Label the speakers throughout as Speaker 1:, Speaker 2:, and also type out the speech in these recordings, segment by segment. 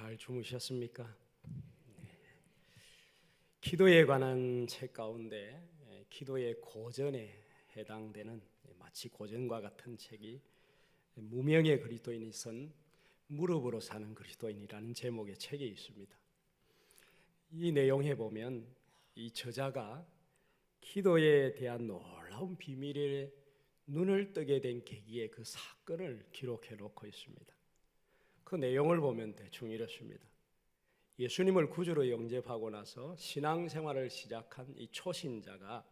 Speaker 1: 잘 주무셨습니까? 기도에 관한 책 가운데 기도의 고전에 해당되는 마치 고전과 같은 책이 무명의 그리스도인이 쓴 무릎으로 사는 그리스도인이라는 제목의 책이 있습니다. 이 내용에 보면 이 저자가 기도에 대한 놀라운 비밀에 눈을 뜨게 된 계기의 그 사건을 기록해 놓고 있습니다. 그 내용을 보면 대충 이렇습니다. 예수님을 구주로 영접하고 나서 신앙생활을 시작한 이 초신자가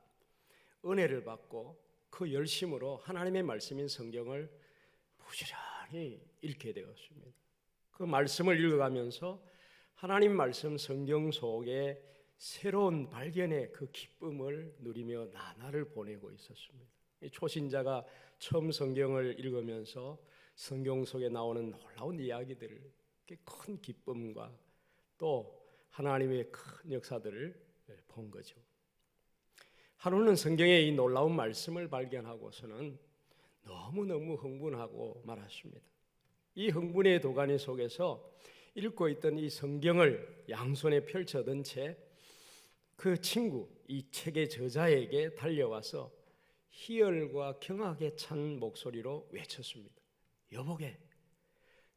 Speaker 1: 은혜를 받고 그 열심으로 하나님의 말씀인 성경을 부지런히 읽게 되었습니다. 그 말씀을 읽어가면서 하나님 말씀 성경 속에 새로운 발견의 그 기쁨을 누리며 나날을 보내고 있었습니다. 이 초신자가 처음 성경을 읽으면서 성경 속에 나오는 놀라운 이야기들을 큰 기쁨과 또 하나님의 큰 역사들을 본 거죠. 하루는 성경의 이 놀라운 말씀을 발견하고서는 너무너무 흥분하고 말았습니다. 이 흥분의 도가니 속에서 읽고 있던 이 성경을 양손에 펼쳐든 채 그 친구, 이 책의 저자에게 달려와서 희열과 경악에 찬 목소리로 외쳤습니다. 여보게,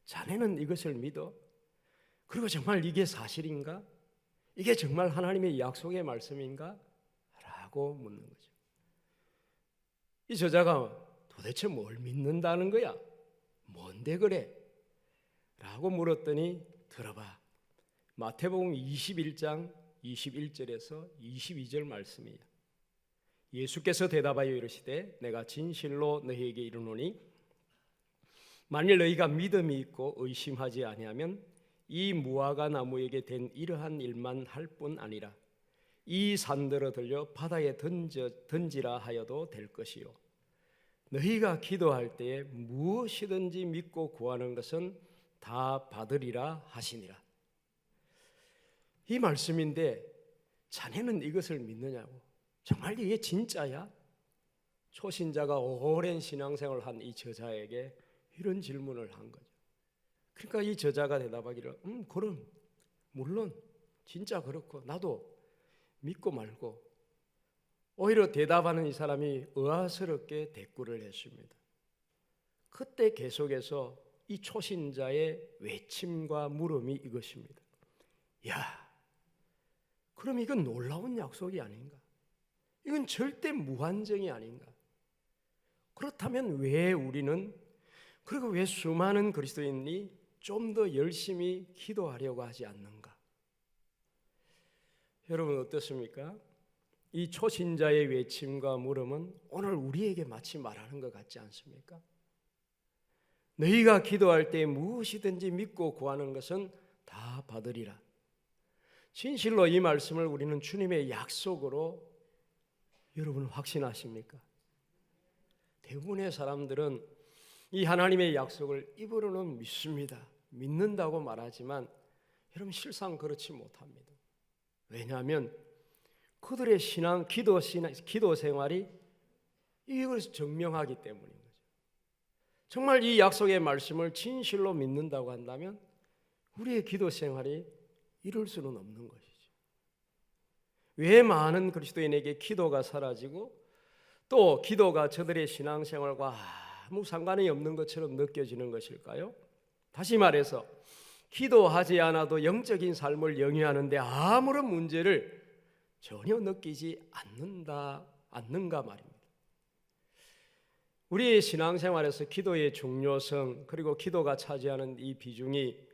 Speaker 1: 자네는 이것을 믿어? 그리고 정말 이게 사실인가? 이게 정말 하나님의 약속의 말씀인가? 라고 묻는 거죠. 이 저자가 도대체 뭘 믿는다는 거야? 뭔데 그래? 라고 물었더니 들어봐. 마태복음 21장 21절에서 22절 말씀이에요. 예수께서 대답하여 이르시되 내가 진실로 너희에게 이르노니 만일 너희가 믿음이 있고 의심하지 아니하면 이 무화과 나무에게 된 이러한 일만 할 뿐 아니라 이 산들어 들려 바다에 던지라 하여도 될 것이요 너희가 기도할 때에 무엇이든지 믿고 구하는 것은 다 받으리라 하시니라. 이 말씀인데 자네는 이것을 믿느냐고. 정말 이게 진짜야? 초신자가 오랜 신앙생활을 한 이 저자에게 이런 질문을 한 거죠. 그러니까 이 저자가 대답하기를 그럼 물론 진짜 그렇고 나도 믿고 말고. 오히려 대답하는 이 사람이 의아스럽게 대꾸를 했습니다. 그때 계속해서 이 초신자의 외침과 물음이 이것입니다. 야, 그럼 이건 놀라운 약속이 아닌가? 이건 절대 무한정이 아닌가? 그렇다면 왜 우리는 그리고 왜 수많은 그리스도인이 좀 더 열심히 기도하려고 하지 않는가? 여러분 어떻습니까? 이 초신자의 외침과 물음은 오늘 우리에게 마치 말하는 것 같지 않습니까? 너희가 기도할 때 무엇이든지 믿고 구하는 것은 다 받으리라. 진실로 이 말씀을 우리는 주님의 약속으로 여러분 확신하십니까? 대부분의 사람들은 이 하나님의 약속을 입으로는 믿습니다. 믿는다고 말하지만 여러분 실상 그렇지 못합니다. 왜냐하면 그들의 기도 생활이 이걸 증명하기 때문인 거죠. 정말 이 약속의 말씀을 진실로 믿는다고 한다면 우리의 기도 생활이 이룰 수는 없는 것이죠. 왜 많은 그리스도인에게 기도가 사라지고 또 기도가 저들의 신앙생활과 아무 상관이 없는 것처럼 느껴지는 것일까요? 다시 말해서 기도하지 않아도 영적인 삶을 영위하는데 아무런 문제를 전혀 느끼지 않는가 말입니다. 우리의 신앙생활에서 기도의 중요성 그리고 기도가 차지하는 이 비중이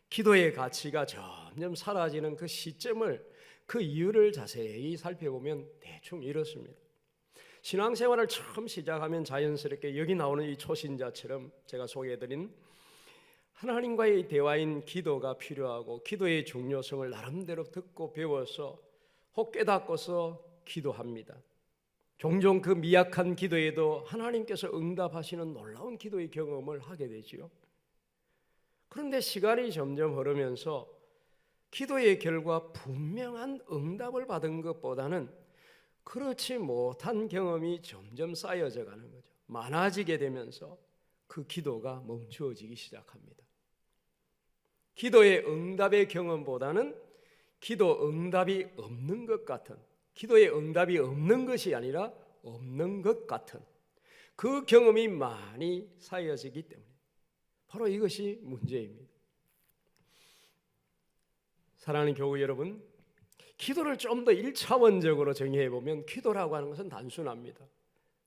Speaker 1: 기도의 가치가 점점 사라지는 그 시점을 그 이유를 자세히 살펴보면 대충 이렇습니다. 신앙생활을 처음 시작하면 자연스럽게 여기 나오는 이 초신자처럼 제가 소개해드린 하나님과의 대화인 기도가 필요하고 기도의 중요성을 나름대로 듣고 배워서 혹 깨닫고서 기도합니다. 종종 그 미약한 기도에도 하나님께서 응답하시는 놀라운 기도의 경험을 하게 되지요. 그런데 시간이 점점 흐르면서 기도의 결과 분명한 응답을 받은 것보다는 그렇지 못한 경험이 점점 쌓여져 가는 거죠. 많아지게 되면서 그 기도가 멈추어지기 시작합니다. 기도의 응답의 경험보다는 기도 응답이 없는 것 같은, 기도의 응답이 없는 것이 아니라 없는 것 같은 그 경험이 많이 쌓여지기 때문에 바로 이것이 문제입니다. 사랑하는 교우 여러분, 기도를 좀 더 1차원적으로 정의해 보면 기도라고 하는 것은 단순합니다.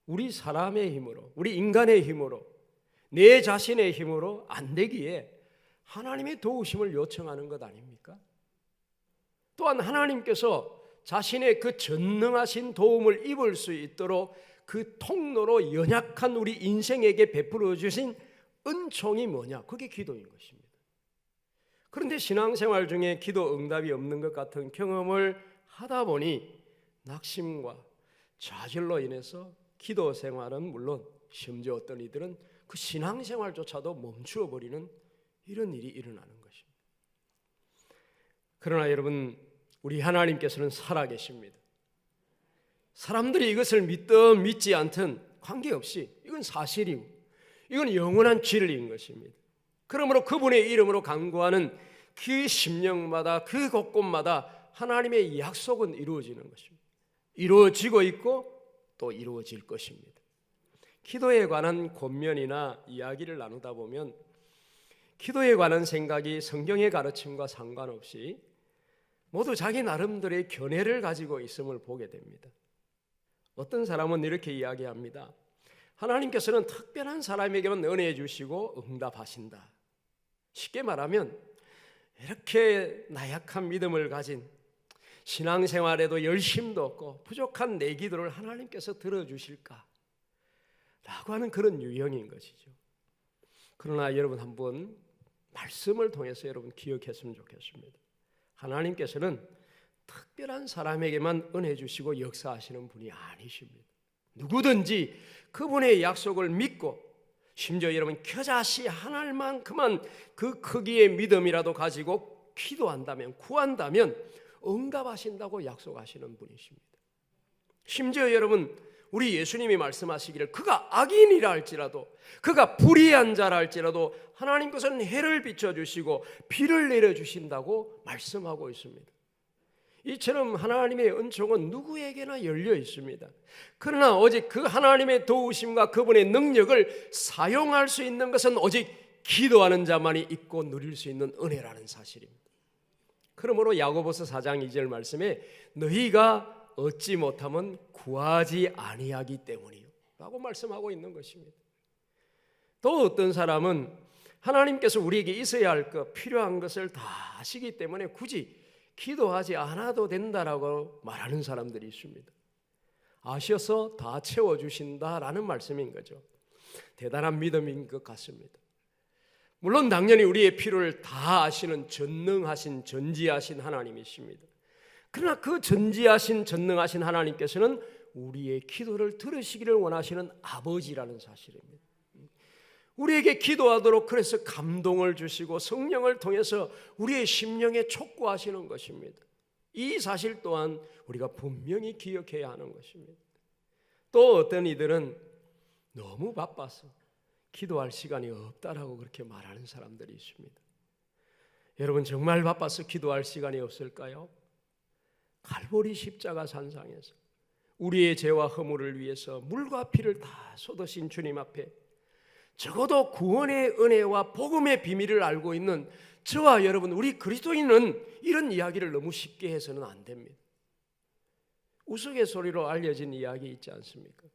Speaker 1: 우리 사람의 힘으로, 우리 인간의 힘으로, 내 자신의 힘으로 안 되기에 하나님의 도우심을 요청하는 것 아닙니까? 또한 하나님께서 자신의 그 전능하신 도움을 입을 수 있도록 그 통로로 연약한 우리 인생에게 베풀어 주신 은총이 뭐냐? 그게 기도인 것입니다. 그런데 신앙생활 중에 기도 응답이 없는 것 같은 경험을 하다 보니 낙심과 좌절로 인해서 기도 생활은 물론 심지어 어떤 이들은 그 신앙생활조차도 멈추어 버리는 이런 일이 일어나는 것입니다. 그러나 여러분, 우리 하나님께서는 살아계십니다. 사람들이 이것을 믿든 믿지 않든 관계없이 이건 사실이고 이건 영원한 진리인 것입니다. 그러므로 그분의 이름으로 간구하는 그 심령마다 그 곳곳마다 하나님의 약속은 이루어지는 것입니다. 이루어지고 있고 또 이루어질 것입니다. 기도에 관한 권면이나 이야기를 나누다 보면 기도에 관한 생각이 성경의 가르침과 상관없이 모두 자기 나름대로의 견해를 가지고 있음을 보게 됩니다. 어떤 사람은 이렇게 이야기합니다. 하나님께서는 특별한 사람에게만 은혜 주시고 응답하신다. 쉽게 말하면 이렇게 나약한 믿음을 가진 신앙생활에도 열심도 없고 부족한 내 기도를 하나님께서 들어주실까? 라고 하는 그런 유형인 것이죠. 그러나 여러분 한번 말씀을 통해서 여러분 기억했으면 좋겠습니다. 하나님께서는 특별한 사람에게만 은혜 주시고 역사하시는 분이 아니십니다. 누구든지 그분의 약속을 믿고 심지어 여러분 겨자씨 하나만큼만 그 크기의 믿음이라도 가지고 기도한다면 구한다면 응답하신다고 약속하시는 분이십니다. 심지어 여러분 우리 예수님이 말씀하시기를 그가 악인이라 할지라도 그가 불의한 자라 할지라도 하나님께서는 해를 비춰주시고 비를 내려주신다고 말씀하고 있습니다. 이처럼 하나님의 은총은 누구에게나 열려 있습니다. 그러나 오직 그 하나님의 도우심과 그분의 능력을 사용할 수 있는 것은 오직 기도하는 자만이 있고 누릴 수 있는 은혜라는 사실입니다. 그러므로 야고보서 4장 2절 말씀에 너희가 얻지 못하면 구하지 아니하기 때문이요 라고 말씀하고 있는 것입니다. 또 어떤 사람은 하나님께서 우리에게 있어야 할 것, 필요한 것을 다 아시기 때문에 굳이 기도하지 않아도 된다라고 말하는 사람들이 있습니다. 아셔서 다 채워주신다라는 말씀인 거죠. 대단한 믿음인 것 같습니다. 물론 당연히 우리의 필요를 다 아시는 전능하신 전지하신 하나님이십니다. 그러나 그 전지하신 전능하신 하나님께서는 우리의 기도를 들으시기를 원하시는 아버지라는 사실입니다. 우리에게 기도하도록 그래서 감동을 주시고 성령을 통해서 우리의 심령에 촉구하시는 것입니다. 이 사실 또한 우리가 분명히 기억해야 하는 것입니다. 또 어떤 이들은 너무 바빠서 기도할 시간이 없다라고 그렇게 말하는 사람들이 있습니다. 여러분 정말 바빠서 기도할 시간이 없을까요? 갈보리 십자가 산상에서 우리의 죄와 허물을 위해서 물과 피를 다 쏟으신 주님 앞에 적어도 구원의 은혜와 복음의 비밀을 알고 있는 저와 여러분 우리 그리스도인은 이런 이야기를 너무 쉽게 해서는 안 됩니다. 우스갯소리로 알려진 이야기 있지 않습니까?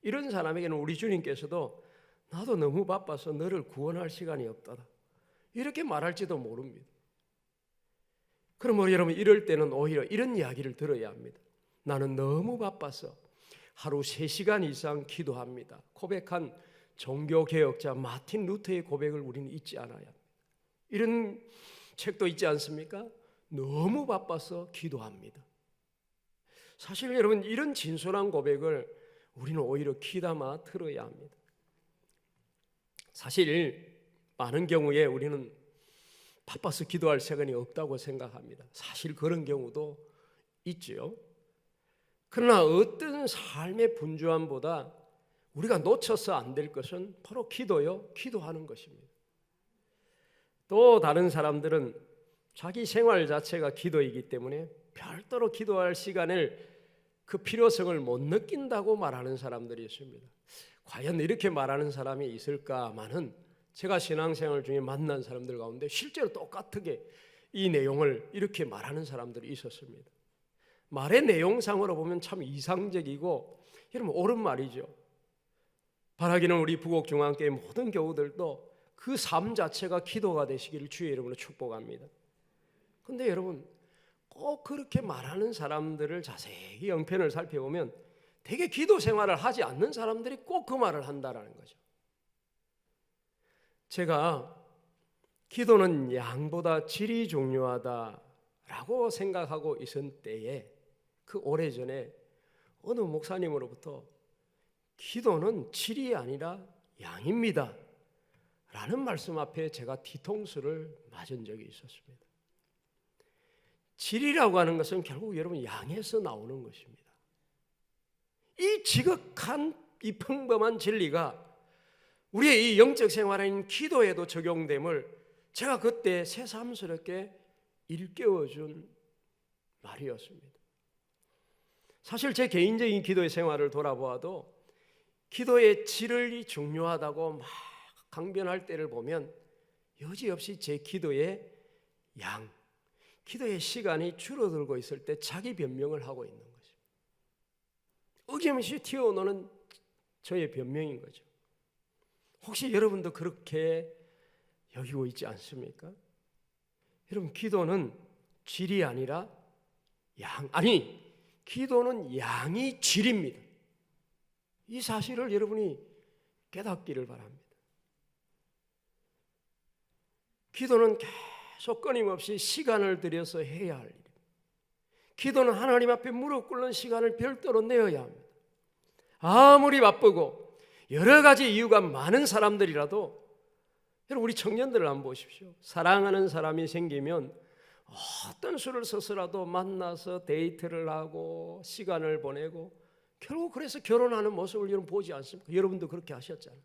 Speaker 1: 이런 사람에게는 우리 주님께서도 나도 너무 바빠서 너를 구원할 시간이 없다 이렇게 말할지도 모릅니다. 그러므로 여러분 이럴 때는 오히려 이런 이야기를 들어야 합니다. 나는 너무 바빠서 하루 3시간 이상 기도합니다. 고백한 종교개혁자 마틴 루터의 고백을 우리는 잊지 않아야 합니다. 이런 책도 있지 않습니까? 너무 바빠서 기도합니다. 사실 여러분 이런 진솔한 고백을 우리는 오히려 귀담아 들어야 합니다. 사실 많은 경우에 우리는 바빠서 기도할 시간이 없다고 생각합니다. 사실 그런 경우도 있죠. 그러나 어떤 삶의 분주함보다 우리가 놓쳐서 안 될 것은 바로 기도요, 기도하는 것입니다. 또 다른 사람들은 자기 생활 자체가 기도이기 때문에 별도로 기도할 시간을 그 필요성을 못 느낀다고 말하는 사람들이 있습니다. 과연 이렇게 말하는 사람이 있을까마는 제가 신앙생활 중에 만난 사람들 가운데 실제로 똑같게 이 내용을 이렇게 말하는 사람들이 있었습니다. 말의 내용상으로 보면 참 이상적이고 여러분 옳은 말이죠. 바라기는 우리 부곡중앙교회 모든 교우들도 그 삶 자체가 기도가 되시기를 주의 이름으로 축복합니다. 그런데 여러분 꼭 그렇게 말하는 사람들을 자세히 영편을 살펴보면 되게 기도 생활을 하지 않는 사람들이 꼭 그 말을 한다라는 거죠. 제가 기도는 양보다 질이 중요하다라고 생각하고 있은 때에 그 오래전에 어느 목사님으로부터 기도는 질이 아니라 양입니다 라는 말씀 앞에 제가 뒤통수를 맞은 적이 있었습니다. 질이라고 하는 것은 결국 여러분 양에서 나오는 것입니다. 이 지극한 이 평범한 진리가 우리의 이 영적 생활인 기도에도 적용됨을 제가 그때 새삼스럽게 일깨워준 말이었습니다. 사실 제 개인적인 기도의 생활을 돌아보아도 기도의 질이 중요하다고 막 강변할 때를 보면 여지없이 제 기도의 양, 기도의 시간이 줄어들고 있을 때 자기 변명을 하고 있는 거죠. 어김없이 튀어나오는 저의 변명인 거죠. 혹시 여러분도 그렇게 여기고 있지 않습니까? 여러분 기도는 질이 아니라 기도는 양이 질입니다. 이 사실을 여러분이 깨닫기를 바랍니다. 기도는 계속 끊임없이 시간을 들여서 해야 할 일입니다. 기도는 하나님 앞에 무릎 꿇는 시간을 별도로 내어야 합니다. 아무리 바쁘고 여러 가지 이유가 많은 사람들이라도 여러분 우리 청년들을 한번 보십시오. 사랑하는 사람이 생기면 어떤 수를 써서라도 만나서 데이트를 하고 시간을 보내고 결국 그래서 결혼하는 모습을 여러분 보지 않습니까? 여러분도 그렇게 하셨잖아요.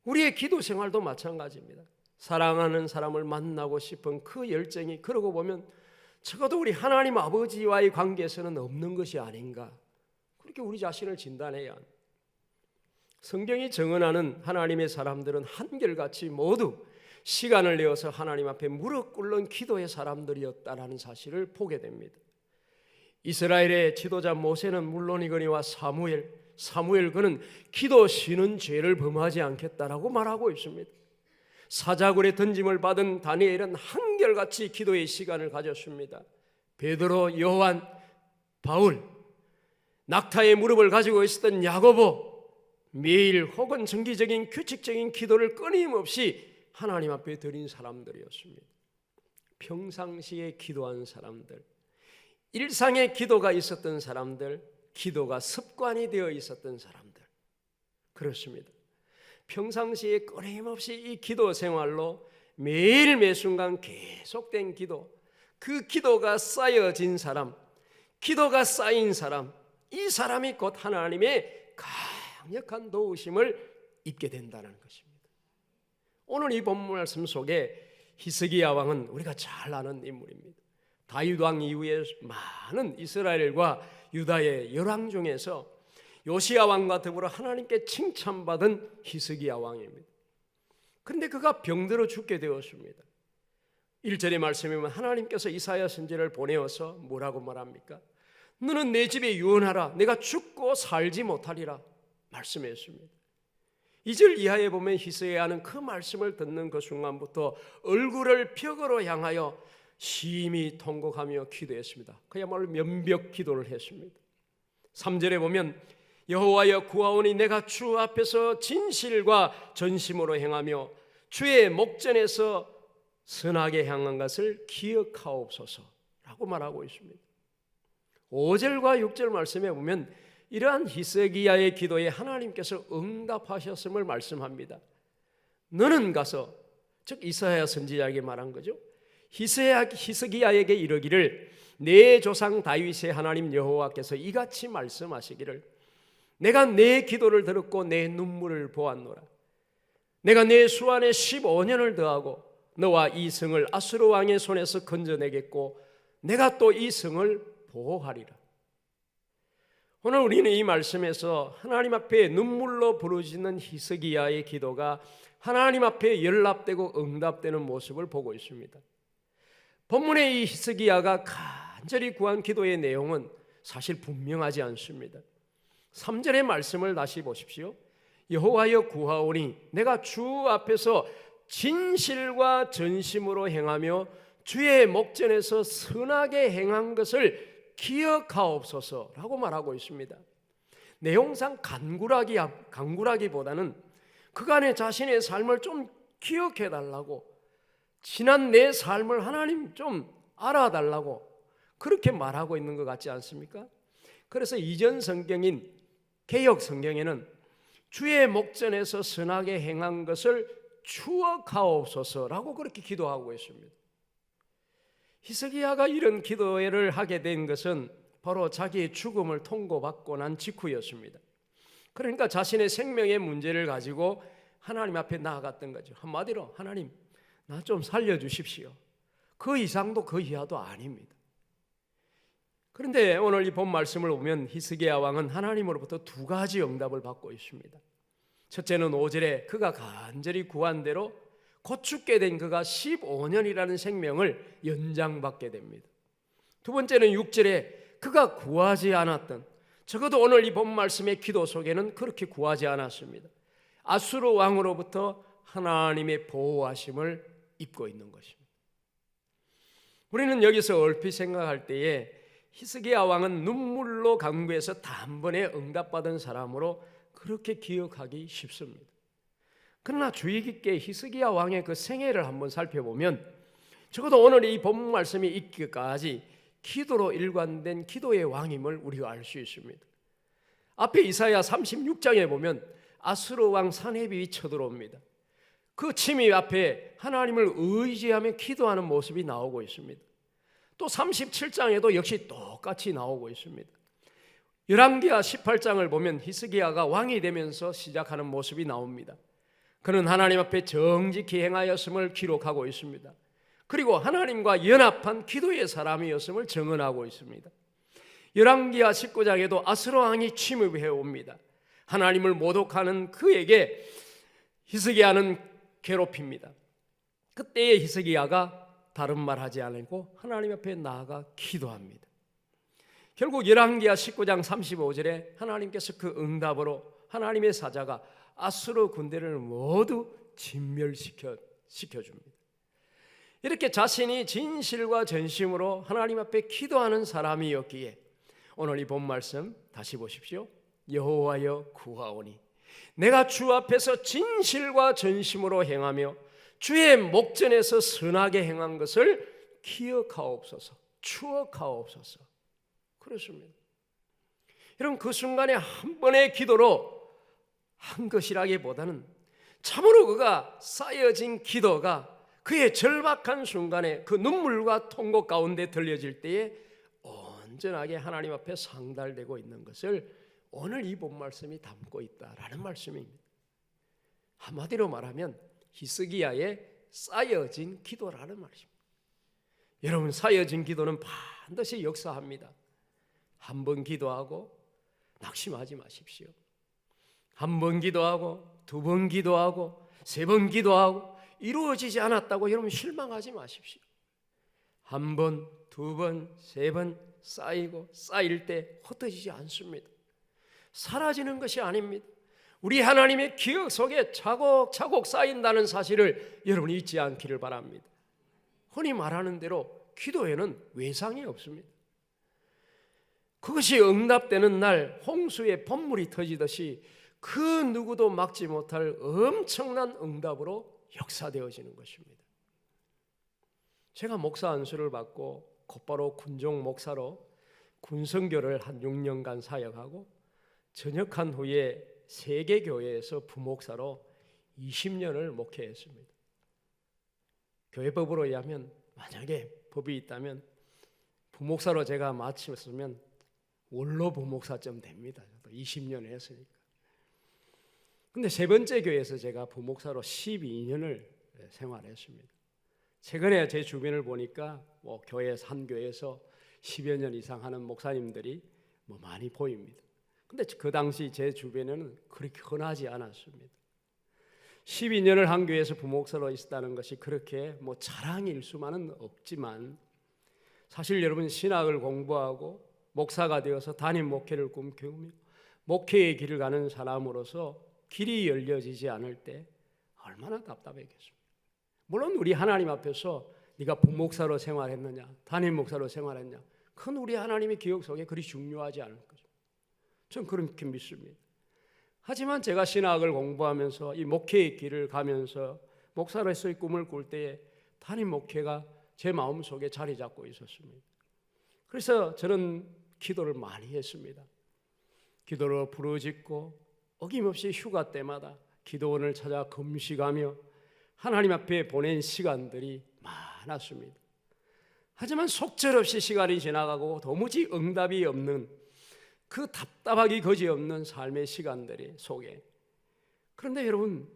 Speaker 1: 우리의 기도 생활도 마찬가지입니다. 사랑하는 사람을 만나고 싶은 그 열정이 그러고 보면 적어도 우리 하나님 아버지와의 관계에서는 없는 것이 아닌가, 그렇게 우리 자신을 진단해야 합니다. 성경이 증언하는 하나님의 사람들은 한결같이 모두 시간을 내어서 하나님 앞에 무릎 꿇는 기도의 사람들이었다라는 사실을 보게 됩니다. 이스라엘의 지도자 모세는 물론이거니와 사무엘 그는 기도 쉬는 죄를 범하지 않겠다라고 말하고 있습니다. 사자굴에 던짐을 받은 다니엘은 한결같이 기도의 시간을 가졌습니다. 베드로, 요한, 바울, 낙타의 무릎을 가지고 있었던 야고보, 매일 혹은 정기적인 규칙적인 기도를 끊임없이 하나님 앞에 드린 사람들이었습니다. 평상시에 기도한 사람들, 일상의 기도가 있었던 사람들, 기도가 습관이 되어 있었던 사람들, 그렇습니다. 평상시에 끊임없이 이 기도 생활로 매일 매순간 계속된 기도, 그 기도가 쌓여진 사람, 기도가 쌓인 사람, 이 사람이 곧 하나님의 강력한 도우심을 입게 된다는 것입니다. 오늘 이 본문 말씀 속에 히스기야 왕은 우리가 잘 아는 인물입니다. 다윗 왕 이후에 많은 이스라엘과 유다의 열왕 중에서 요시야 왕과 더불어 하나님께 칭찬받은 히스기야 왕입니다. 그런데 그가 병들어 죽게 되었습니다. 1절의 말씀에 보면 하나님께서 이사야 선지자를 보내어서 뭐라고 말합니까? 너는 내 집에 유언하라, 내가 죽고 살지 못하리라 말씀했습니다. 2절 이하에 보면 히스기야는 그 말씀을 듣는 그 순간부터 얼굴을 벽으로 향하여 심히 통곡하며 기도했습니다. 그야말로 면벽 기도를 했습니다. 3절에 보면 여호와여 구하오니 내가 주 앞에서 진실과 전심으로 행하며 주의 목전에서 선하게 향한 것을 기억하옵소서라고 말하고 있습니다. 5절과 6절 말씀에 보면 이러한 히스기야의 기도에 하나님께서 응답하셨음을 말씀합니다. 너는 가서, 즉 이사야 선지자에게 말한 거죠. 히스기야에게 이르기를 내 조상 다윗의 하나님 여호와께서 이같이 말씀하시기를 내가 내 기도를 들었고 내 눈물을 보았노라. 내가 내 수 안에 15년을 더하고 너와 이 성을 아수르 왕의 손에서 건져내겠고 내가 또 이 성을 보호하리라. 오늘 우리는 이 말씀에서 하나님 앞에 눈물로 부르짖는 히스기야의 기도가 하나님 앞에 연락되고 응답되는 모습을 보고 있습니다. 본문의 이 히스기야가 간절히 구한 기도의 내용은 사실 분명하지 않습니다. 3절의 말씀을 다시 보십시오. 여호와여 구하오니 내가 주 앞에서 진실과 전심으로 행하며 주의 목전에서 선하게 행한 것을 기억하옵소서라고 말하고 있습니다. 내용상 간구라기보다는 그간의 자신의 삶을 좀 기억해달라고, 지난 내 삶을 하나님 좀 알아달라고 그렇게 말하고 있는 것 같지 않습니까? 그래서 이전 성경인 개역 성경에는 주의 목전에서 선하게 행한 것을 추억하옵소서라고 그렇게 기도하고 있습니다. 히스기야가 이런 기도를 하게 된 것은 바로 자기의 죽음을 통고받고 난 직후였습니다. 그러니까 자신의 생명의 문제를 가지고 하나님 앞에 나아갔던 거죠. 한마디로 하나님, 나 좀 살려주십시오. 그 이상도 그 이하도 아닙니다. 그런데 오늘 이 본 말씀을 보면 히스기야 왕은 하나님으로부터 두 가지 응답을 받고 있습니다. 첫째는 5절에 그가 간절히 구한 대로 곧 죽게 된 그가 15년이라는 생명을 연장받게 됩니다. 두 번째는 6절에 그가 구하지 않았던, 적어도 오늘 이 본 말씀의 기도 속에는 그렇게 구하지 않았습니다. 아수르 왕으로부터 하나님의 보호하심을 입고 있는 것입니다. 우리는 여기서 얼핏 생각할 때에 히스기야 왕은 눈물로 간구해서 단번에 응답받은 사람으로 그렇게 기억하기 쉽습니다. 그러나 주의 깊게 히스기야 왕의 그 생애를 한번 살펴보면 적어도 오늘 이 본 말씀이 있기까지 기도로 일관된 기도의 왕임을 우리가 알 수 있습니다. 앞에 이사야 36장에 보면 아수르 왕 사네립이 쳐들어옵니다. 그 침입 앞에 하나님을 의지하며 기도하는 모습이 나오고 있습니다. 또 37장에도 역시 똑같이 나오고 있습니다. 열왕기하 18장을 보면 히스기야가 왕이 되면서 시작하는 모습이 나옵니다. 그는 하나님 앞에 정직히 행하였음을 기록하고 있습니다. 그리고 하나님과 연합한 기도의 사람이었음을 증언하고 있습니다. 열왕기하 19장에도 아수르 왕이 침입해 옵니다. 하나님을 모독하는 그에게 히스기야는 괴롭힙니다. 그때의 히스기야가 다른 말 하지 않고 하나님 앞에 나아가 기도합니다. 결국 열왕기하 19장 35절에 하나님께서 그 응답으로 하나님의 사자가 아수르 군대를 모두 진멸시켜줍니다. 이렇게 자신이 진실과 전심으로 하나님 앞에 기도하는 사람이었기에 오늘 이 본 말씀 다시 보십시오. 여호와여 구하오니 내가 주 앞에서 진실과 전심으로 행하며 주의 목전에서 선하게 행한 것을 기억하옵소서, 추억하옵소서. 그렇습니다. 여러분, 그 순간에 한 번의 기도로 한 것이라기보다는 참으로 그가 쌓여진 기도가 그의 절박한 순간에 그 눈물과 통곡 가운데 들려질 때에 온전하게 하나님 앞에 상달되고 있는 것을 오늘 이 본 말씀이 담고 있다라는 말씀입니다. 한마디로 말하면 히스기야의 쌓여진 기도라는 말입니다. 여러분, 쌓여진 기도는 반드시 역사합니다. 한 번 기도하고 낙심하지 마십시오. 한 번 기도하고 두 번 기도하고 세 번 기도하고 이루어지지 않았다고 여러분 실망하지 마십시오. 한 번, 두 번, 세 번 쌓이고 쌓일 때 흩어지지 않습니다. 사라지는 것이 아닙니다. 우리 하나님의 기억 속에 차곡차곡 쌓인다는 사실을 여러분이 잊지 않기를 바랍니다. 흔히 말하는 대로 기도에는 외상이 없습니다. 그것이 응답되는 날 홍수의 번물이 터지듯이 그 누구도 막지 못할 엄청난 응답으로 역사되어지는 것입니다. 제가 목사 안수를 받고 곧바로 군종 목사로 군선교를 한 6년간 사역하고 전역한 후에 세계교회에서 부목사로 20년을 목회했습니다. 교회법으로 의하면 만약에 법이 있다면 부목사로 제가 마쳤으면 원로 부목사쯤 됩니다. 20년 했으니까. 근데 세 번째 교회에서 제가 부목사로 12년을 생활했습니다. 최근에 제 주변을 보니까 교회 한 교회에서 10여 년 이상 하는 목사님들이 많이 보입니다. 근데 그 당시 제 주변에는 그렇게 흔하지 않았습니다. 12년을 한 교회에서 부목사로 있었다는 것이 그렇게 자랑일 수만은 없지만, 사실 여러분, 신학을 공부하고 목사가 되어서 담임 목회를 꿈꾸며 목회의 길을 가는 사람으로서 길이 열려지지 않을 때 얼마나 답답했겠습니까? 물론 우리 하나님 앞에서 네가 부목사로 생활했느냐, 담임 목사로 생활했냐, 그건 우리 하나님의 기억 속에 그리 중요하지 않을 거죠. 전 그렇게 믿습니다. 하지만 제가 신학을 공부하면서 이 목회의 길을 가면서 목사로서의 꿈을 꿀 때에 담임 목회가 제 마음속에 자리 잡고 있었습니다. 그래서 저는 기도를 많이 했습니다. 기도로 부르짖고 어김없이 휴가 때마다 기도원을 찾아 금식하며 하나님 앞에 보낸 시간들이 많았습니다. 하지만 속절없이 시간이 지나가고 도무지 응답이 없는 그 답답하기 거지없는 삶의 시간들이 속에, 그런데 여러분,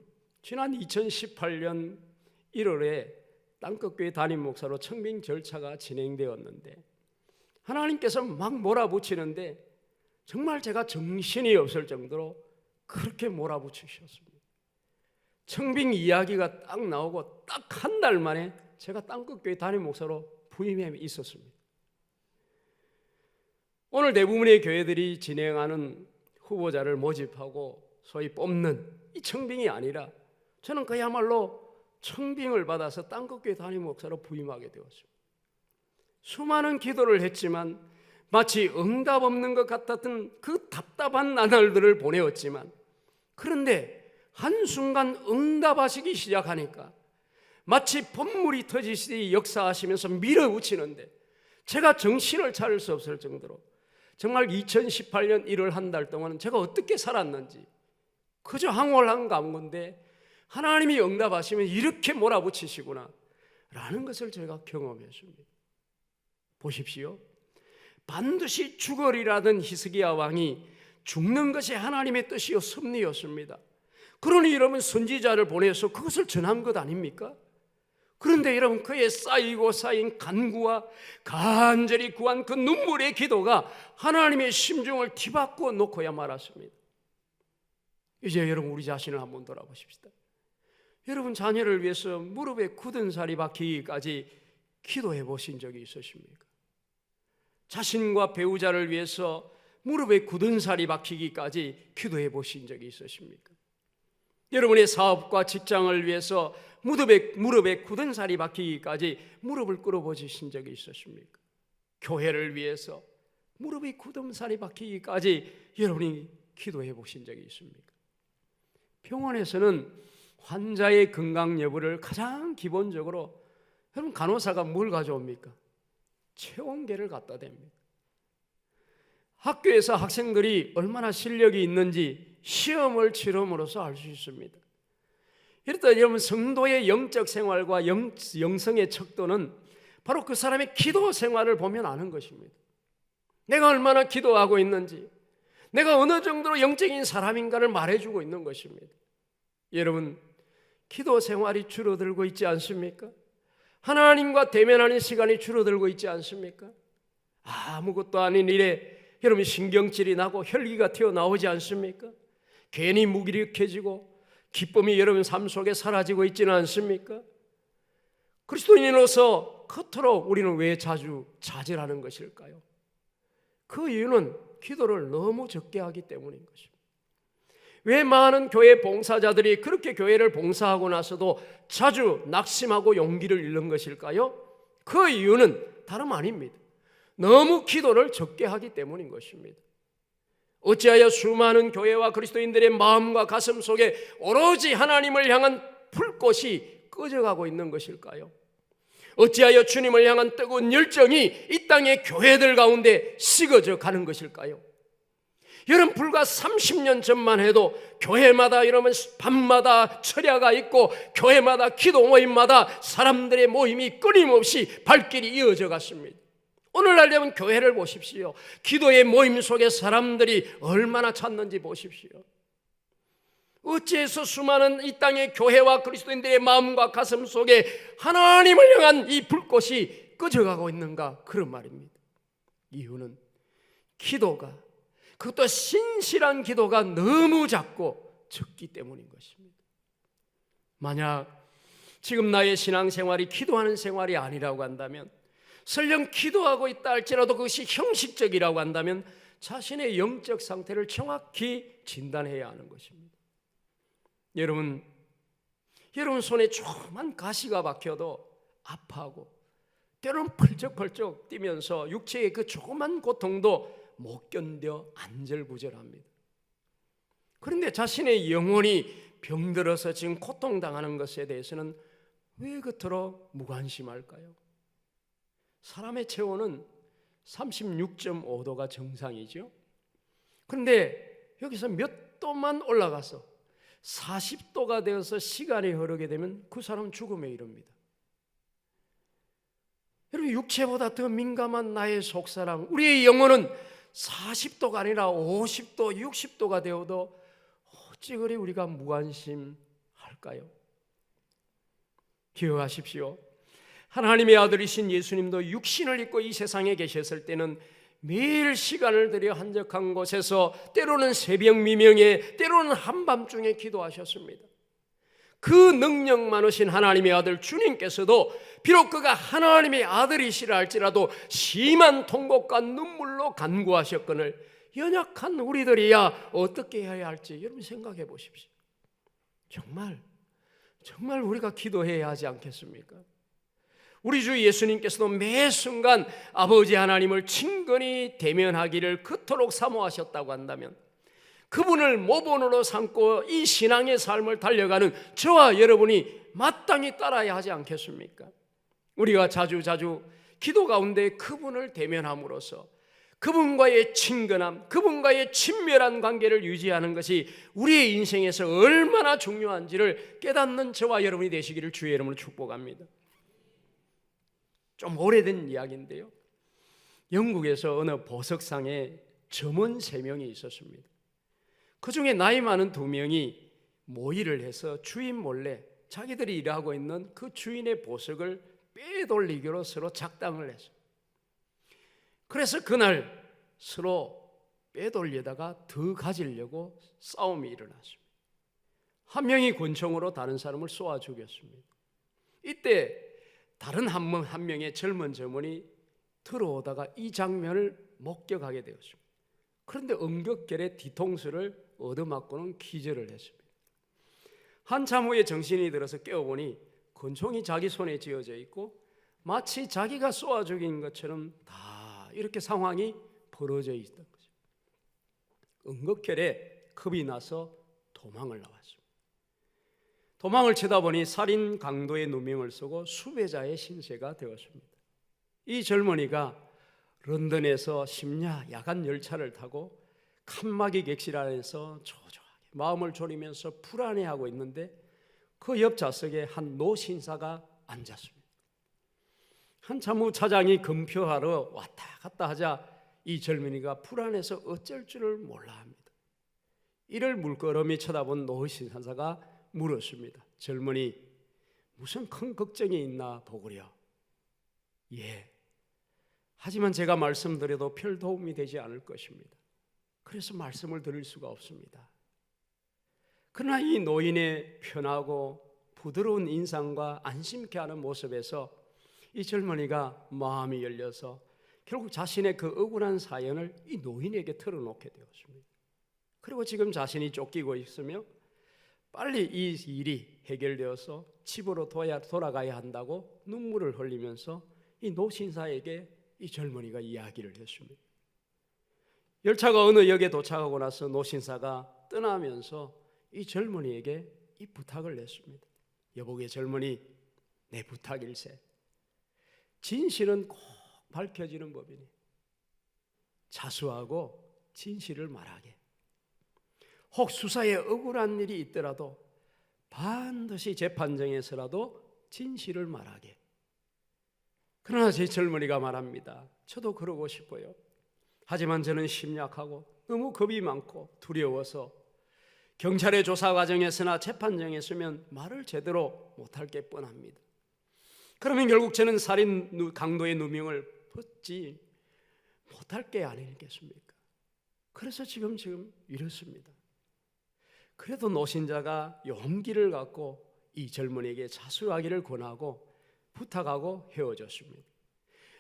Speaker 1: 지난 2018년 1월에 땅끝교회 담임 목사로 청빙 절차가 진행되었는데 하나님께서 막 몰아붙이는데 정말 제가 정신이 없을 정도로 그렇게 몰아붙이셨습니다. 청빙 이야기가 딱 나오고 딱 한 달 만에 제가 땅끝교회 담임 목사로 부임해 있었습니다. 오늘 대부분의 교회들이 진행하는 후보자를 모집하고 소위 뽑는 이 청빙이 아니라 저는 그야말로 청빙을 받아서 땅끝교회 담임 목사로 부임하게 되었습니다. 수많은 기도를 했지만 마치 응답 없는 것 같았던 그 답답한 나날들을 보내었지만, 그런데 한순간 응답하시기 시작하니까 마치 봇물이 터지시듯이 역사하시면서 밀어붙이는데 제가 정신을 차릴 수 없을 정도로 정말 2018년 1월 한 달 동안 제가 어떻게 살았는지 그저 황홀한 가운데 하나님이 응답하시면 이렇게 몰아붙이시구나 라는 것을 제가 경험했습니다. 보십시오. 반드시 죽으리라던 히스기야 왕이 죽는 것이 하나님의 뜻이요 섭리였습니다. 그러니 여러분, 선지자를 보내서 그것을 전한 것 아닙니까? 그런데 여러분, 그의 쌓이고 쌓인 간구와 간절히 구한 그 눈물의 기도가 하나님의 심중을 뒤바꾸어 놓고야 말았습니다. 이제 여러분, 우리 자신을 한번 돌아보십시다. 여러분, 자녀를 위해서 무릎에 굳은 살이 박히기까지 기도해 보신 적이 있으십니까? 자신과 배우자를 위해서 무릎에 굳은 살이 박히기까지 기도해 보신 적이 있으십니까? 여러분의 사업과 직장을 위해서 무릎에 굳은 살이 박히기까지 무릎을 꿇어보신 적이 있으십니까? 교회를 위해서 무릎에 굳은 살이 박히기까지 여러분이 기도해 보신 적이 있습니까? 병원에서는 환자의 건강 여부를 가장 기본적으로, 여러분, 간호사가 뭘 가져옵니까? 체온계를 갖다 댑니다. 학교에서 학생들이 얼마나 실력이 있는지 시험을 치름으로써 알 수 있습니다. 이렇다 여러분, 성도의 영적 생활과 영성의 척도는 바로 그 사람의 기도 생활을 보면 아는 것입니다. 내가 얼마나 기도하고 있는지, 내가 어느 정도로 영적인 사람인가를 말해주고 있는 것입니다. 여러분, 기도 생활이 줄어들고 있지 않습니까? 하나님과 대면하는 시간이 줄어들고 있지 않습니까? 아무것도 아닌 일에 여러분 신경질이 나고 혈기가 튀어나오지 않습니까? 괜히 무기력해지고 기쁨이 여러분 삶 속에 사라지고 있지는 않습니까? 그리스도인으로서 겉으로 우리는 왜 자주 좌절하는 것일까요? 그 이유는 기도를 너무 적게 하기 때문인 것입니다. 왜 많은 교회 봉사자들이 그렇게 교회를 봉사하고 나서도 자주 낙심하고 용기를 잃는 것일까요? 그 이유는 다름 아닙니다. 너무 기도를 적게 하기 때문인 것입니다. 어찌하여 수많은 교회와 그리스도인들의 마음과 가슴 속에 오로지 하나님을 향한 불꽃이 꺼져가고 있는 것일까요? 어찌하여 주님을 향한 뜨거운 열정이 이 땅의 교회들 가운데 식어져 가는 것일까요? 여러분, 불과 30년 전만 해도 교회마다 여러분 밤마다 철야가 있고 교회마다 기도 모임마다 사람들의 모임이 끊임없이 발길이 이어져 갔습니다. 오늘날 여러분 교회를 보십시오. 기도의 모임 속에 사람들이 얼마나 찾는지 보십시오. 어찌해서 수많은 이 땅의 교회와 그리스도인들의 마음과 가슴 속에 하나님을 향한 이 불꽃이 꺼져가고 있는가? 그런 말입니다. 이유는 기도가, 그것도 신실한 기도가 너무 작고 적기 때문인 것입니다. 만약 지금 나의 신앙생활이 기도하는 생활이 아니라고 한다면, 설령 기도하고 있다 할지라도 그것이 형식적이라고 한다면 자신의 영적 상태를 정확히 진단해야 하는 것입니다. 여러분 손에 조그만 가시가 박혀도 아파하고 때로는 펄쩍펄쩍 뛰면서 육체의 그 조그만 고통도 못 견뎌 안절부절합니다. 그런데 자신의 영혼이 병들어서 지금 고통당하는 것에 대해서는 왜 그토록 무관심할까요? 사람의 체온은 36.5도가 정상이죠. 그런데 여기서 몇 도만 올라가서 40도가 되어서 시간이 흐르게 되면 그 사람은 죽음에 이릅니다. 여러분, 육체보다 더 민감한 나의 속사랑, 우리의 영혼은 40도가 아니라 50도, 60도가 되어도 어찌 그리 우리가 무관심할까요? 기억하십시오. 하나님의 아들이신 예수님도 육신을 입고 이 세상에 계셨을 때는 매일 시간을 들여 한적한 곳에서 때로는 새벽 미명에, 때로는 한밤중에 기도하셨습니다. 그 능력 많으신 하나님의 아들 주님께서도 비록 그가 하나님의 아들이시라 할지라도 심한 통곡과 눈물로 간구하셨거늘 연약한 우리들이야 어떻게 해야 할지 여러분 생각해 보십시오. 정말 우리가 기도해야 하지 않겠습니까? 우리 주 예수님께서도 매 순간 아버지 하나님을 친근히 대면하기를 그토록 사모하셨다고 한다면, 그분을 모본으로 삼고 이 신앙의 삶을 달려가는 저와 여러분이 마땅히 따라야 하지 않겠습니까? 우리가 자주 기도 가운데 그분을 대면함으로써 그분과의 친근함, 그분과의 친밀한 관계를 유지하는 것이 우리의 인생에서 얼마나 중요한지를 깨닫는 저와 여러분이 되시기를 주의 이름으로 축복합니다. 좀 오래된 이야기인데요, 영국에서 어느 보석상에 점원 3명이 있었습니다. 그 중에 나이 많은 2명이 모의를 해서 주인 몰래 자기들이 일하고 있는 그 주인의 보석을 빼돌리기로 서로 작당을 했어요. 그래서 그날 서로 빼돌리다가 더 가지려고 싸움이 일어났습니다. 한 명이 권총으로 다른 사람을 쏘아 죽였습니다. 이때 다른 한 명의 젊은 점원이 들어오다가 이 장면을 목격하게 되었습니다. 그런데 응급결에 뒤통수를 얻어맞고는 기절을 했습니다. 한참 후에 정신이 들어서 깨어보니 권총이 자기 손에 쥐어져 있고 마치 자기가 쏘아 죽인 것처럼 다 이렇게 상황이 벌어져 있던 거죠. 응급결에 겁이 나서 도망을 나왔습니다. 도망을 치다 보니 살인 강도의 누명을 쓰고 수배자의 신세가 되었습니다. 이 젊은이가 런던에서 심야 야간 열차를 타고 칸막이 객실 안에서 초조하게 마음을 졸이면서 불안해하고 있는데 그 옆 좌석에 한 노신사가 앉았습니다. 한참 후 차장이 검표하러 왔다 갔다 하자 이 젊은이가 불안해서 어쩔 줄을 몰라 합니다. 이를 물끄러미 쳐다본 노신사가 물었습니다. 젊은이, 무슨 큰 걱정이 있나 보구려. 예, 하지만 제가 말씀드려도 별 도움이 되지 않을 것입니다. 그래서 말씀을 드릴 수가 없습니다. 그러나 이 노인의 편하고 부드러운 인상과 안심케 하는 모습에서 이 젊은이가 마음이 열려서 결국 자신의 그 억울한 사연을 이 노인에게 털어놓게 되었습니다. 그리고 지금 자신이 쫓기고 있으며 빨리 이 일이 해결되어서 집으로 돌아가야 한다고 눈물을 흘리면서 이 노신사에게 이 젊은이가 이야기를 했습니다. 열차가 어느 역에 도착하고 나서 노신사가 떠나면서 이 젊은이에게 이 부탁을 했습니다. 여보게 젊은이, 내 부탁일세. 진실은 꼭 밝혀지는 법이니 자수하고 진실을 말하게. 혹 수사에 억울한 일이 있더라도 반드시 재판정에서라도 진실을 말하게. 그러나 제 젊은이가 말합니다. 저도 그러고 싶어요. 하지만 저는 심약하고 너무 겁이 많고 두려워서 경찰의 조사 과정에서나 재판정에 서면 말을 제대로 못할 게 뻔합니다. 그러면 결국 저는 살인 강도의 누명을 벗지 못할 게 아니겠습니까? 그래서 지금 이렇습니다. 그래도 노신자가 용기를 갖고 이 젊은이에게 자수하기를 권하고 부탁하고 헤어졌습니다.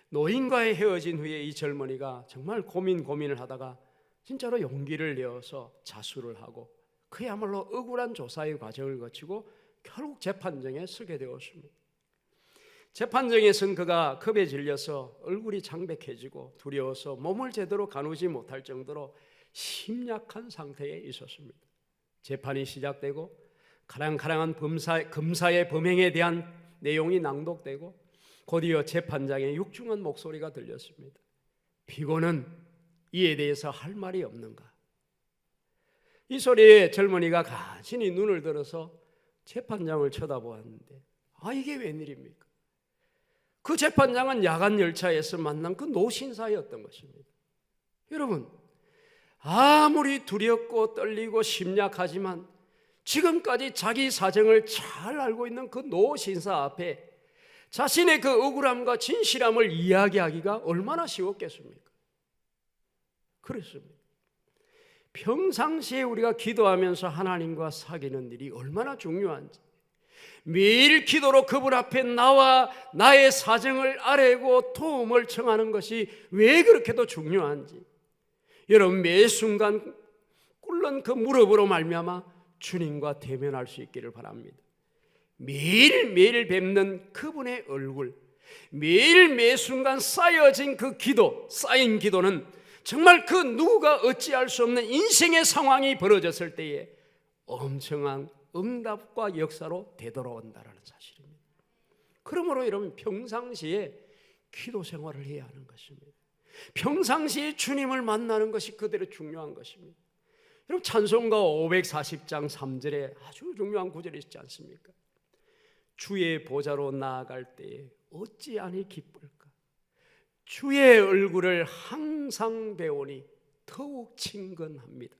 Speaker 1: 노인과의 헤어진 후에 이 젊은이가 정말 고민을 하다가 진짜로 용기를 내어서 자수를 하고 그야말로 억울한 조사의 과정을 거치고 결국 재판정에 서게 되었습니다. 재판정에선 그가 겁에 질려서 얼굴이 창백해지고 두려워서 몸을 제대로 가누지 못할 정도로 심약한 상태에 있었습니다. 재판이 시작되고 가랑가랑한 검사의 범행에 대한 내용이 낭독되고 곧이어 재판장의 육중한 목소리가 들렸습니다. 피고는 이에 대해서 할 말이 없는가? 이 소리에 젊은이가 간신히 눈을 들어서 재판장을 쳐다보았는데 이게 웬일입니까? 그 재판장은 야간 열차에서 만난 그 노신사였던 것입니다. 여러분, 아무리 두렵고 떨리고 심약하지만 지금까지 자기 사정을 잘 알고 있는 그 노신사 앞에 자신의 그 억울함과 진실함을 이야기하기가 얼마나 쉬웠겠습니까? 그렇습니다. 평상시에 우리가 기도하면서 하나님과 사귀는 일이 얼마나 중요한지, 매일 기도로 그분 앞에 나와 나의 사정을 아뢰고 도움을 청하는 것이 왜 그렇게도 중요한지, 여러분 매 순간 꿇는 그 무릎으로 말미암아 주님과 대면할 수 있기를 바랍니다. 매일매일 뵙는 그분의 얼굴, 매일 매 순간 쌓여진 그 기도, 쌓인 기도는 정말 그 누구가 어찌할 수 없는 인생의 상황이 벌어졌을 때에 엄청난 응답과 역사로 되돌아온다는 사실입니다. 그러므로 여러분 평상시에 기도 생활을 해야 하는 것입니다. 평상시에 주님을 만나는 것이 그대로 중요한 것입니다. 여러분 찬송가 540장 3절에 아주 중요한 구절이 있지 않습니까? 주의 보좌로 나아갈 때에 어찌하니 기쁠까? 주의 얼굴을 항상 배우니 더욱 친근합니다.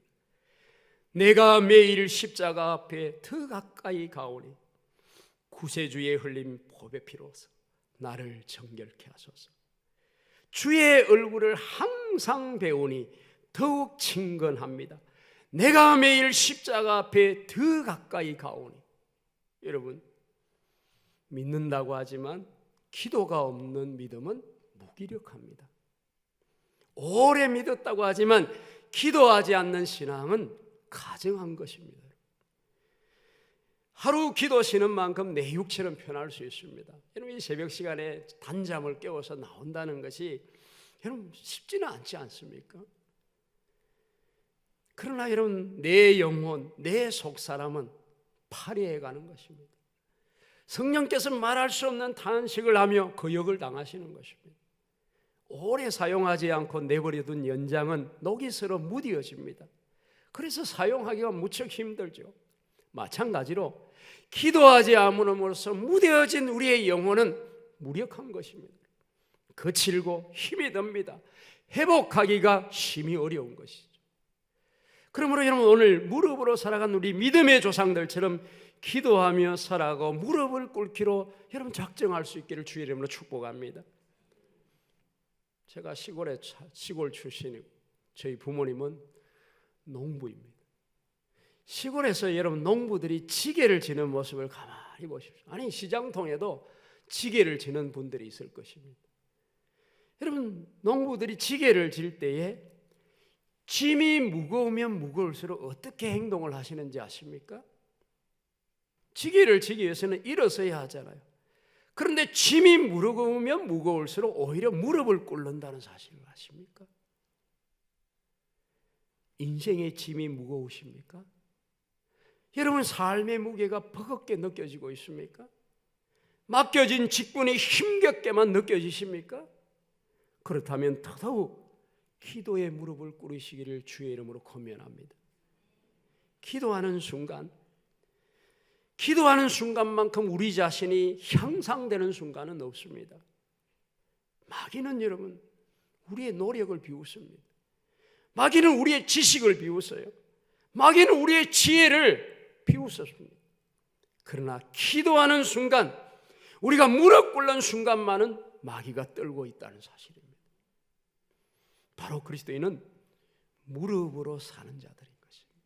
Speaker 1: 내가 매일 십자가 앞에 더 가까이 가오니 구세주의 흘린 보배 피로서 나를 정결케 하소서. 주의 얼굴을 항상 배우니 더욱 친근합니다. 내가 매일 십자가 앞에 더 가까이 가오니. 여러분, 믿는다고 하지만 기도가 없는 믿음은 무기력합니다. 오래 믿었다고 하지만 기도하지 않는 신앙은 가증한 것입니다. 하루 기도 쉬는 만큼 내 육체는 편할 수 있습니다. 여러분 이 새벽 시간에 단잠을 깨워서 나온다는 것이 여러분 쉽지는 않지 않습니까? 그러나 여러분 내 영혼, 내 속사람은 파리해 가는 것입니다. 성령께서 말할 수 없는 탄식을 하며 거역을 당하시는 것입니다. 오래 사용하지 않고 내버려둔 연장은 녹이 슬어 무뎌집니다. 그래서 사용하기가 무척 힘들죠. 마찬가지로 기도하지 않음으로써 무뎌진 우리의 영혼은 무력한 것입니다. 거칠고 힘이 듭니다. 회복하기가 심히 어려운 것이죠. 그러므로 여러분 오늘 무릎으로 살아간 우리 믿음의 조상들처럼 기도하며 살아가고 무릎을 꿇기로 여러분 작정할 수 있기를 주의 이름으로 축복합니다. 제가 시골 출신이고 저희 부모님은 농부입니다. 시골에서 여러분 농부들이 지게를 지는 모습을 가만히 보십시오. 아니 시장통에도 지게를 지는 분들이 있을 것입니다. 여러분 농부들이 지게를 질 때에 짐이 무거우면 무거울수록 어떻게 행동을 하시는지 아십니까? 지게를 지기 위해서는 일어서야 하잖아요. 그런데 짐이 무거우면 무거울수록 오히려 무릎을 꿇는다는 사실을 아십니까? 인생의 짐이 무거우십니까? 여러분 삶의 무게가 버겁게 느껴지고 있습니까? 맡겨진 직분이 힘겹게만 느껴지십니까? 그렇다면 더더욱 기도의 무릎을 꿇으시기를 주의 이름으로 권면합니다. 기도하는 순간만큼 우리 자신이 향상되는 순간은 없습니다. 마귀는 여러분 우리의 노력을 비웃습니다. 마귀는 우리의 지식을 비웃어요. 마귀는 우리의 지혜를 비웃었습니다. 그러나 기도하는 순간, 우리가 무릎 꿇는 순간만은 마귀가 떨고 있다는 사실입니다. 바로 그리스도인은 무릎으로 사는 자들인 것입니다.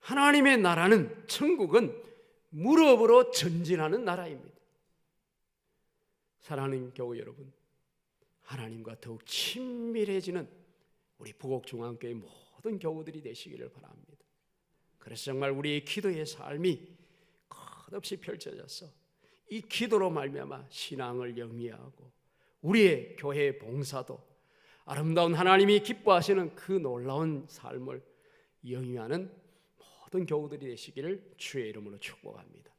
Speaker 1: 하나님의 나라는, 천국은 무릎으로 전진하는 나라입니다. 사랑하는 교우 여러분, 하나님과 더욱 친밀해지는 우리 부곡중앙교회 모든 교우들이 되시기를 바랍니다. 그래서 정말 우리의 기도의 삶이 끝없이 펼쳐져서 이 기도로 말미암아 신앙을 영위하고 우리의 교회 봉사도 아름다운 하나님이 기뻐하시는 그 놀라운 삶을 영위하는 모든 교우들이 되시기를 주의 이름으로 축복합니다.